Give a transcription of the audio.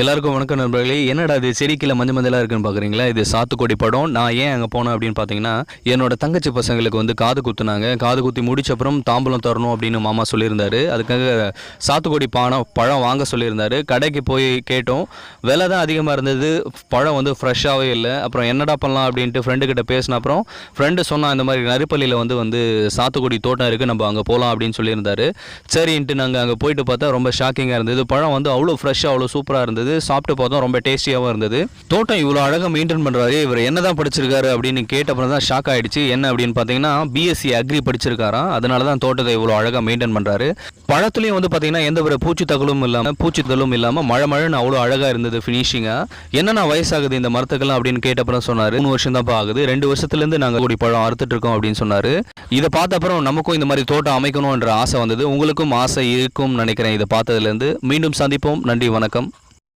எல்லாருக்கும் வணக்கம் நண்பர்களே. என்னடா இது செடிக்கில் மஞ்சள் மஞ்சளாக இருக்குன்னு பார்க்குறீங்களா? இது சாத்துக்குடி படம். நான் ஏன் அங்கே போனேன் அப்படின்னு பார்த்தீங்கன்னா, என்னோட தங்கச்சி பசங்களுக்கு வந்து காது குத்துனாங்க. காது குத்தி முடிச்ச அப்புறம் தாம்பூலம் தரணும் அப்படின்னு மாமா சொல்லியிருந்தாரு. அதுக்காக சாத்துக்குடி பழம் வாங்க சொல்லியிருந்தாரு. கடைக்கு போய் கேட்டோம். விலை தான் அதிகமாக இருந்தது. பழம் வந்து ஃப்ரெஷ்ஷாகவே இல்லை. அப்புறம் என்னடா பண்ணலாம் அப்படின்ட்டு ஃப்ரெண்டுக்கிட்ட பேசின அப்புறம் ஃப்ரெண்டு சொன்னால் இந்த மாதிரி நரிப்பள்ளியில் வந்து சாத்துக்குடி தோட்டம் இருக்குது, நம்ம அங்கே போகலாம் அப்படின்னு சொல்லியிருந்தாரு. சரின்ட்டு நாங்கள் அங்கே போயிட்டு பார்த்தா ரொம்ப ஷாக்கிங்காக இருந்தது. பழம் வந்து அவ்வளோ ஃப்ரெஷ்ஷாக அவ்வளோ சூப்பராக இருந்தது. சாப்பிட்டு பார்த்தோம், ரொம்ப டேஸ்டியாகவும் இருந்தது. தோட்டம் இவ்வளோ அழகாக மெயின்டைன் பண்ணுறாரு, இவர் என்ன தான் படிச்சிருக்காரு அப்படின்னு கேட்ட அப்புறம் தான் ஷாக் ஆகிடுச்சு. என்ன அப்படின்னு பார்த்தீங்கன்னா, பிஎஸ்சி அக்ரி படிச்சிருக்காராம். அதனால தான் தோட்டத்தை இவ்வளோ அழகாக மெயின்டைன் பண்ணுறாரு. பழத்துலையும் வந்து பார்த்தீங்கன்னா எந்த ஒரு பூச்சித்தகலும் இல்லாமல் மழைன்னு அவ்வளோ அழகாக இருந்தது ஃபினிஷிங்காக. என்னென்ன வயசாகுது இந்த மரத்துக்கெல்லாம் அப்படின்னு கேட்ட அப்புறம் சொன்னார், 3 வருஷம் தான் ஆகுது, 2 வருஷத்துலேருந்து நாங்கள் கூடி பழம் அறுத்துட்டு இருக்கோம் அப்படின்னு சொன்னார். இதை பார்த்த அப்புறம் நமக்கும் இந்த மாதிரி தோட்டம் அமைக்கணும்ன்ற ஆசை வந்தது. உங்களுக்கும் ஆசை இருக்கும்னு நினைக்கிறேன் இதை பார்த்ததுலேருந்து. மீண்டும் சந்திப்போம். நன்றி, வணக்கம்.